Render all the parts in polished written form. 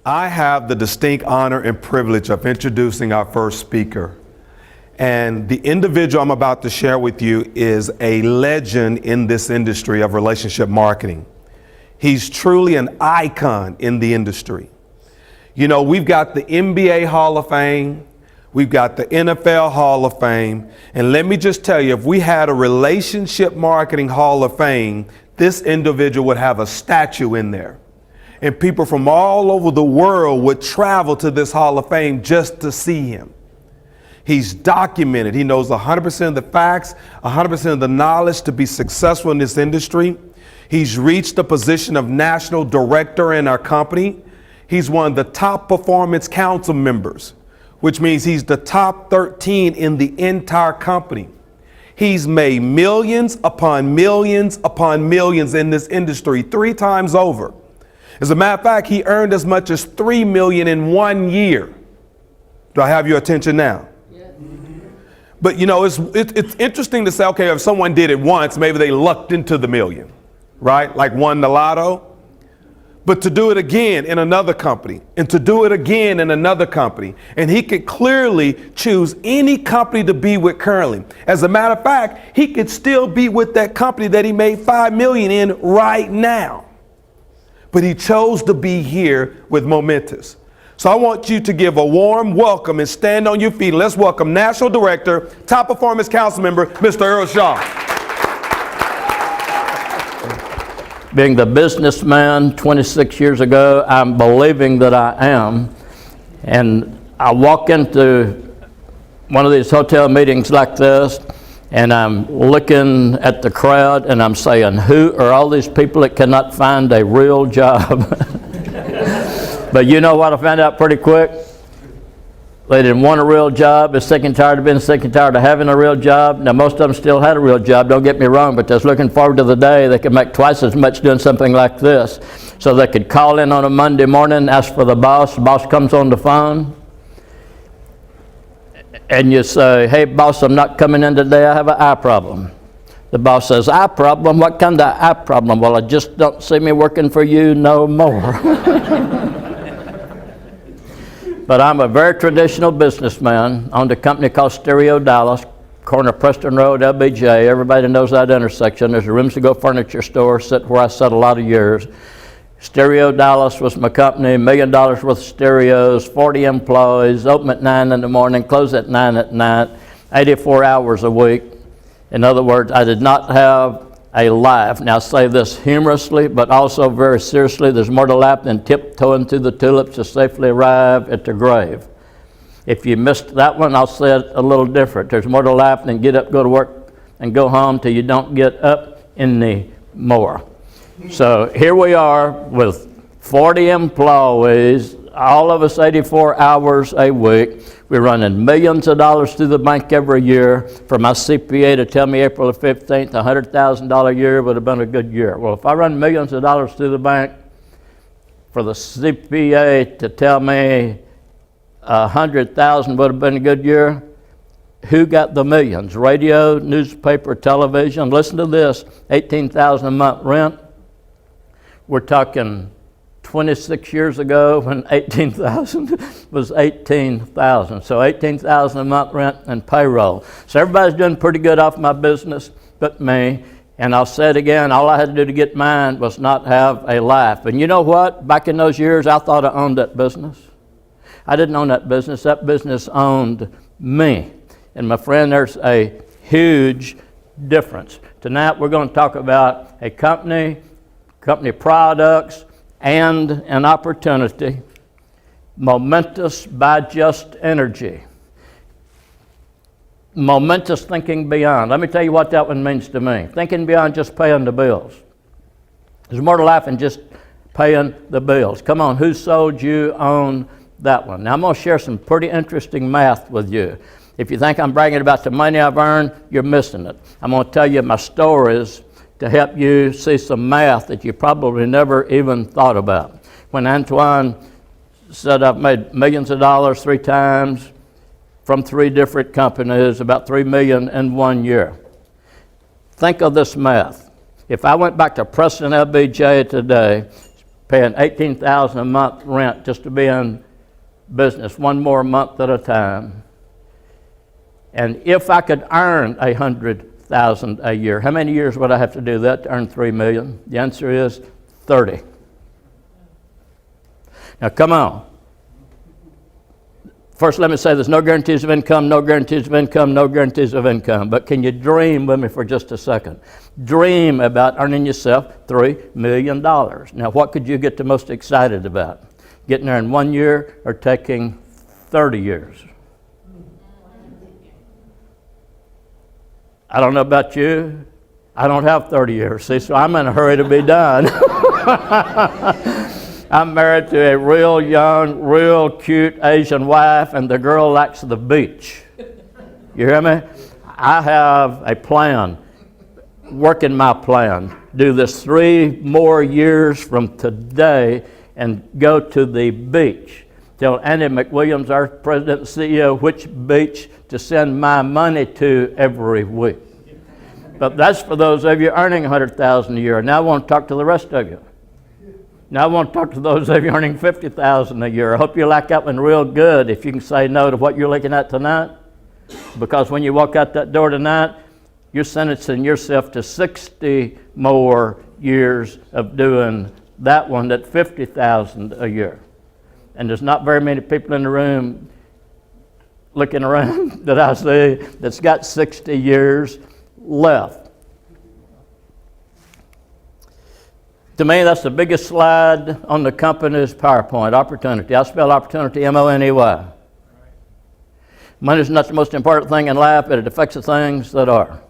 I have the distinct honor and privilege of introducing our first speaker. And the individual I'm about to share with you is a legend in this industry of relationship marketing. He's truly an icon in the industry. You know, we've got the NBA Hall of Fame, we've got the NFL Hall of Fame, and let me just tell you, if we had a relationship marketing Hall of Fame, this individual would have a statue in there. And people from all over the world would travel to this Hall of Fame just to see him. He's documented. He knows 100% of the facts, 100% of the knowledge to be successful in this industry. He's reached the position of national director in our company. He's one of the top performance council members, which means he's the top 13 in the entire company. He's made millions upon millions upon millions in this industry 3 times over. As a matter of fact, he earned as much as $3 million in 1 year. Do I have your attention now? Yes. But you know, it's interesting to say, okay, if someone did it once, maybe they lucked into the million, right? Like won the lotto. But to do it again in another company, and to do it again in another company, and he could clearly choose any company to be with currently. As a matter of fact, he could still be with that company that he made $5 million in right now. But he chose to be here with Momentis. So I want you to give a warm welcome and stand on your feet. Let's welcome National Director, Top Performance Council Member, Mr. Earl Shaw. Being the businessman 26 years ago, I'm believing that I am. And I walk into one of these hotel meetings like this, and I'm looking at the crowd and I'm saying, who are all these people that cannot find a real job? But you know what I found out pretty quick? They didn't want a real job. They're sick and tired of being sick and tired of having a real job. Now, most of them still had a real job, don't get me wrong, but they're looking forward to the day they could make twice as much doing something like this. So they could call in on a Monday morning, ask for the boss comes on the phone, and you say, hey, boss, I'm not coming in today, I have an eye problem. The boss says, eye problem? What kind of eye problem? Well, I just don't see me working for you no more. But I'm a very traditional businessman. Owned a company called Stereo Dallas, corner Preston Road, LBJ. Everybody knows that intersection. There's a Rooms to Go furniture store where I sat a lot of years. Stereo Dallas was my company, $1 million worth of stereos, 40 employees, open at 9 in the morning, close at 9 at night, 84 hours a week. In other words, I did not have a life. Now I say this humorously, but also very seriously. There's more to life than tiptoeing through the tulips to safely arrive at the grave. If you missed that one, I'll say it a little different. There's more to life than get up, go to work, and go home till you don't get up anymore. So here we are with 40 employees, all of us 84 hours a week. We're running millions of dollars through the bank every year. For my CPA to tell me April the 15th, $100,000 year would have been a good year. Well, if I run millions of dollars through the bank, for the CPA to tell me $100,000 would have been a good year, who got the millions? Radio, newspaper, television. Listen to this, $18,000 a month rent. We're talking 26 years ago when 18,000 was 18,000. So 18,000 a month rent and payroll. So everybody's doing pretty good off my business but me. And I'll say it again, all I had to do to get mine was not have a life. And you know what? Back in those years, I thought I owned that business. I didn't own that business. That business owned me. And my friend, there's a huge difference. Tonight we're going to talk about a company products, and an opportunity. Momentis by Just Energy. Momentous thinking beyond. Let me tell you what that one means to me. Thinking beyond just paying the bills. There's more to life than just paying the bills. Come on, who sold you on that one? Now I'm going to share some pretty interesting math with you. If you think I'm bragging about the money I've earned, you're missing it. I'm going to tell you my stories to help you see some math that you probably never even thought about. When Antoine said I've made millions of dollars 3 times from 3 different companies, about $3 million in 1 year. Think of this math. If I went back to Preston LBJ today, paying $18,000 a month rent just to be in business one more month at a time. And if I could earn $100,000 a year, how many years would I have to do that to earn $3 million? The answer is 30. Now come on. First, let me say there's no guarantees of income, no guarantees of income, no guarantees of income. But can you dream with me for just a second? Dream about earning yourself $3 million. Now, what could you get the most excited about? Getting there in 1 year or taking 30 years? I don't know about you. I don't have 30 years, see, so I'm in a hurry to be done. I'm married to a real young, real cute Asian wife, and the girl likes the beach. You hear me? I have a plan, working my plan. Do this 3 more years from today and go to the beach. Tell Andy McWilliams, our president and CEO, which beach to send my money to every week. But that's for those of you earning $100,000 a year. Now I want to talk to the rest of you. Now I want to talk to those of you earning $50,000 a year. I hope you like that one real good if you can say no to what you're looking at tonight. Because when you walk out that door tonight, you're sentencing yourself to 60 more years of doing that one at $50,000 a year. And there's not very many people in the room looking around that I see that's got 60 years left. To me, that's the biggest slide on the company's PowerPoint, opportunity. I spell opportunity M-O-N-E-Y. Money's not the most important thing in life, but it affects the things that are.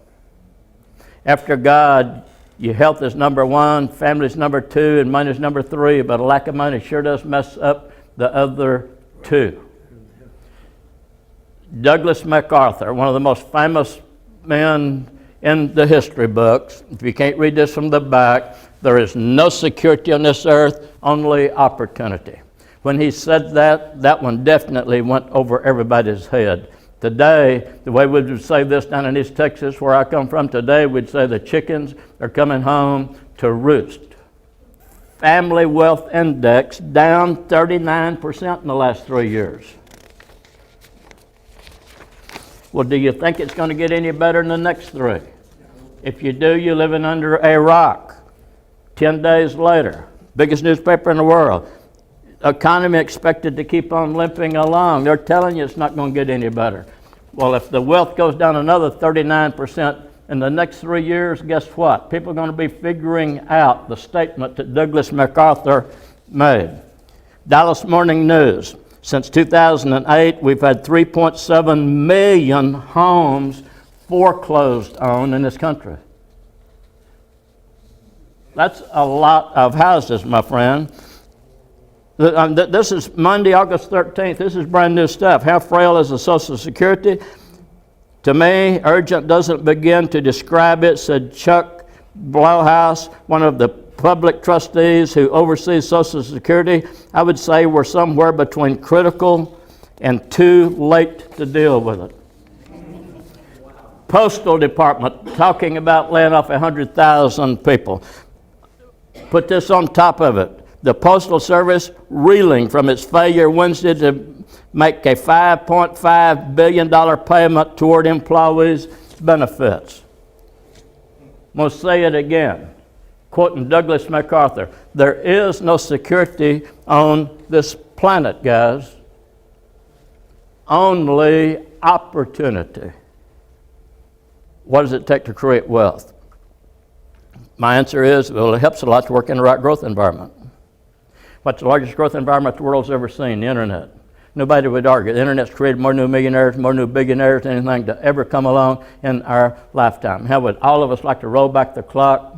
After God, your health is number 1, family's number 2, and money's number 3, but a lack of money sure does mess up the other 2. Douglas MacArthur, one of the most famous men in the history books. If you can't read this from the back, there is no security on this earth, only opportunity. When he said that, that one definitely went over everybody's head. Today, the way we would say this down in East Texas, where I come from today, we'd say the chickens are coming home to roost. Family Wealth Index down 39% in the last 3 years. Well, do you think it's going to get any better in the next 3? If you do, you're living under a rock. 10 days later, biggest newspaper in the world, economy expected to keep on limping along. They're telling you it's not going to get any better. Well, if the wealth goes down another 39% in the next 3 years, guess what? People are going to be figuring out the statement that Douglas MacArthur made. Dallas Morning News. Since 2008, we've had 3.7 million homes foreclosed on in this country. That's a lot of houses, my friend. This is Monday, August 13th. This is brand new stuff. How frail is the Social Security? To me, urgent doesn't begin to describe it, said Chuck Blowhouse, one of the public trustees who oversees Social Security. I would say we're somewhere between critical and too late to deal with it. Postal Department talking about laying off 100,000 people. Put this on top of it. The Postal Service reeling from its failure Wednesday to make a $5.5 billion payment toward employees' benefits. I'm going to say it again, quoting Douglas MacArthur. There is no security on this planet, guys. Only opportunity. What does it take to create wealth? My answer is, well, it helps a lot to work in the right growth environment. What's the largest growth environment the world's ever seen? The internet. Nobody would argue. The internet's created more new millionaires, more new billionaires than anything to ever come along in our lifetime. How would all of us like to roll back the clock,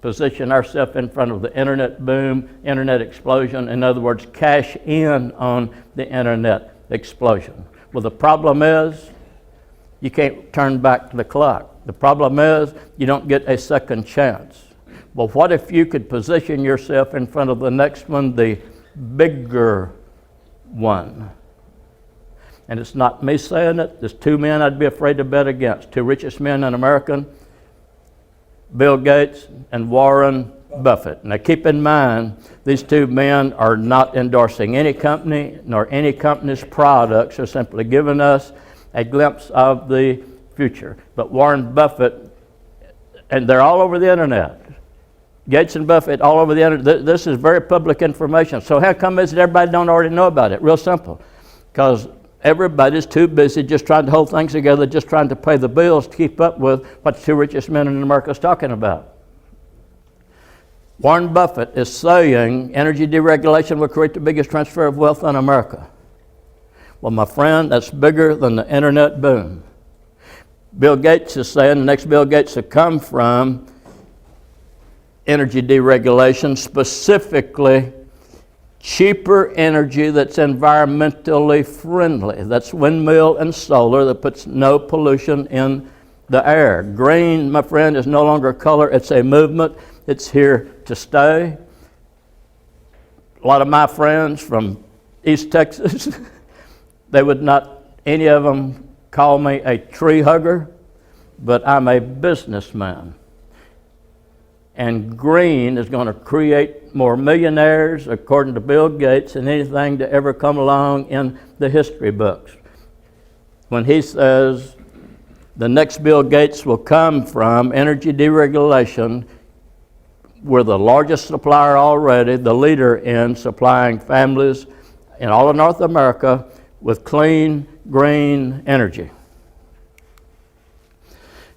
position ourselves in front of the internet boom, internet explosion, in other words, cash in on the internet explosion? Well, the problem is you can't turn back the clock. The problem is you don't get a second chance. Well, what if you could position yourself in front of the next one, the bigger one? And it's not me saying it. There's 2 men I'd be afraid to bet against. 2 richest men in America, Bill Gates and Warren Buffett. Now keep in mind, these two men are not endorsing any company nor any company's products. They're simply giving us a glimpse of the future. But Warren Buffett, and they're all over the internet. Gates and Buffett all over the internet. This is very public information. So how come is it everybody don't already know about it? Real simple. Because everybody's too busy just trying to hold things together, just trying to pay the bills to keep up with what the two richest men in America is talking about. Warren Buffett is saying energy deregulation will create the biggest transfer of wealth in America. Well, my friend, that's bigger than the internet boom. Bill Gates is saying the next Bill Gates to come from energy deregulation, specifically cheaper energy that's environmentally friendly. That's windmill and solar that puts no pollution in the air. Green, my friend, is no longer a color, it's a movement. It's here to stay. A lot of my friends from East Texas, they would not, any of them, call me a tree hugger, but I'm a businessman. And green is going to create more millionaires, according to Bill Gates, than anything to ever come along in the history books. When he says the next Bill Gates will come from energy deregulation, we're the largest supplier already, the leader in supplying families in all of North America with clean, green energy.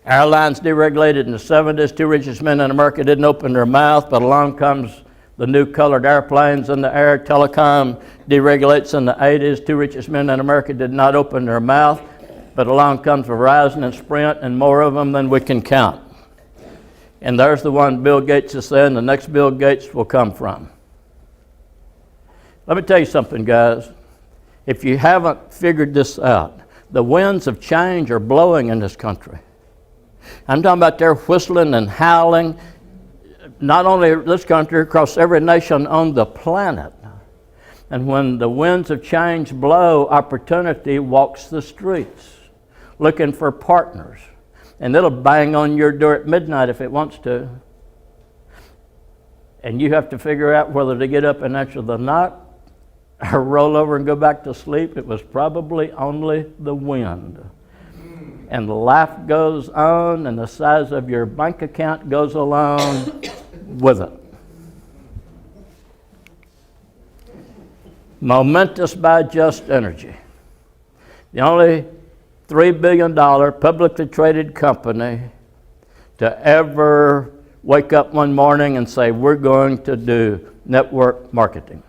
Airlines deregulated in the 70s. Two richest men in America didn't open their mouth, but along comes the new colored airplanes in the air. Telecom deregulates in the 80s. Two richest men in America did not open their mouth, but along comes Verizon and Sprint and more of them than we can count. And there's the one Bill Gates is saying the next Bill Gates will come from. Let me tell you something, guys. If you haven't figured this out, the winds of change are blowing in this country. I'm talking about they're whistling and howling, not only this country, across every nation on the planet. And when the winds of change blow, opportunity walks the streets, looking for partners. And it'll bang on your door at midnight if it wants to. And you have to figure out whether to get up and answer the knock or roll over and go back to sleep. It was probably only the wind. And life goes on, and the size of your bank account goes along with it. Momentis by Just Energy. The only $3 billion publicly traded company to ever wake up one morning and say, we're going to do network marketing.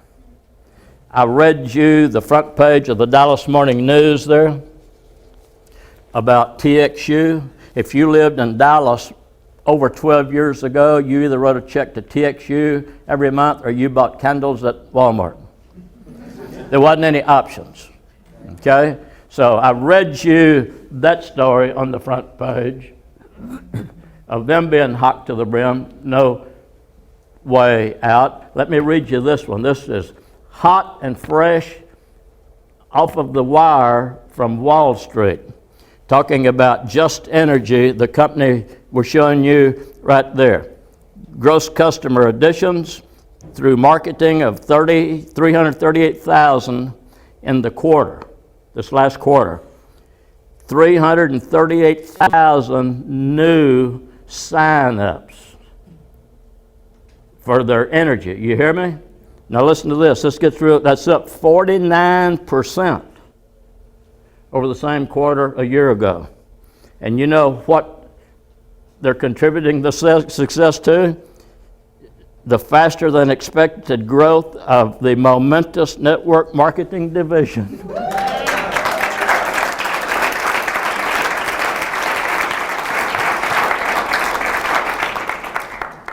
I read you the front page of the Dallas Morning News there about TXU. If you lived in Dallas over 12 years ago, you either wrote a check to TXU every month or you bought candles at Walmart. There wasn't any options, okay? So I read you that story on the front page of them being hot to the brim, no way out. Let me read you this one. This is hot and fresh off of the wire from Wall Street, talking about Just Energy, the company we're showing you right there. Gross customer additions through marketing of 338,000 in the quarter. This last quarter, 338,000 new sign-ups for their energy. You hear me? Now listen to this. Let's get through it. That's up 49% over the same quarter a year ago. And you know what they're contributing the success to? The faster than expected growth of the Momentis Network Marketing Division.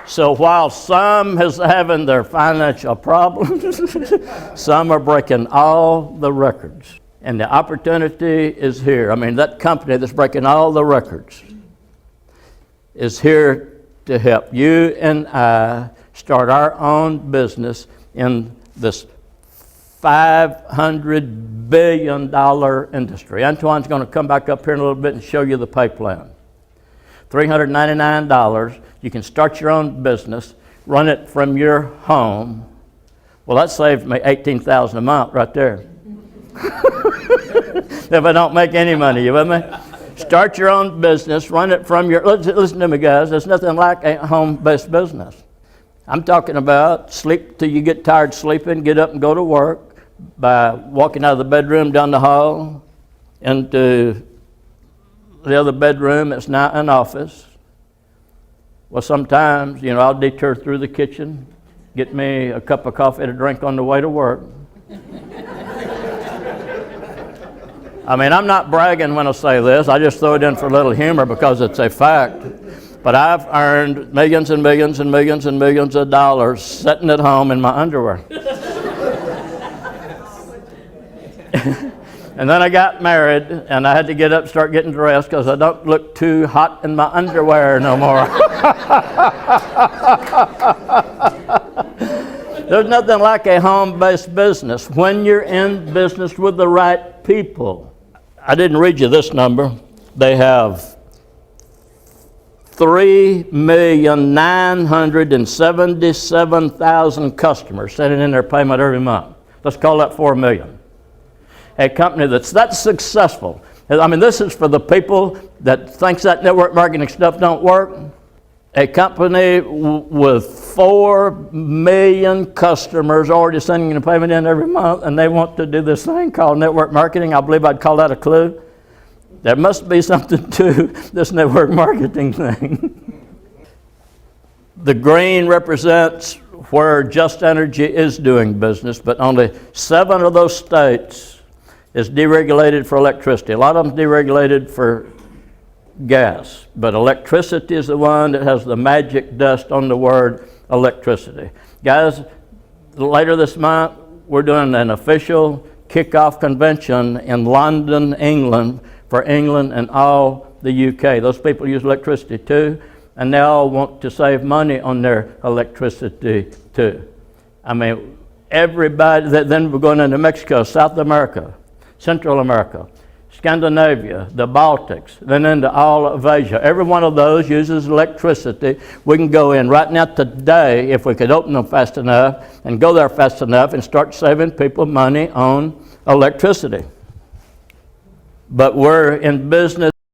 So while some is having their financial problems, some are breaking all the records. And the opportunity is here. I mean, that company that's breaking all the records is here to help you and I start our own business in this $500 billion industry. Antoine's going to come back up here in a little bit and show you the pay plan. $399, you can start your own business run it from your home. Well, that saved me $18,000 a month right there. If I don't make any money, you with me? Start your own business, run it from your, listen to me guys, there's nothing like a home-based business. I'm talking about sleep till you get tired sleeping, get up and go to work by walking out of the bedroom down the hall into the other bedroom. It's not an office. Well, sometimes, I'll detour through the kitchen, get me a cup of coffee to drink on the way to work. I mean, I'm not bragging when I say this. I just throw it in for a little humor because it's a fact. But I've earned millions and millions and millions and millions of dollars sitting at home in my underwear. And then I got married, and I had to get up and start getting dressed because I don't look too hot in my underwear no more. There's nothing like a home-based business when you're in business with the right people. I didn't read you this number. They have 3,977,000 customers sending in their payment every month. Let's call that 4 million. A company that's that successful. I mean, this is for the people that thinks that network marketing stuff don't work. A company with 4 million customers already sending a payment in every month, and they want to do this thing called network marketing. I believe I'd call that a clue. There must be something to this network marketing thing. The green represents where Just Energy is doing business, but only 7 of those states is deregulated for electricity. A lot of them deregulated for gas, but electricity is the one that has the magic dust on the word electricity. Guys, later this month, we're doing an official kickoff convention in London, England, for England and all the UK. Those people use electricity too, and they all want to save money on their electricity too. I mean, everybody, then we're going into Mexico, South America, Central America, Scandinavia, the Baltics, then into all of Asia. Every one of those uses electricity. We can go in right now today, if we could open them fast enough and go there fast enough and start saving people money on electricity. But we're in business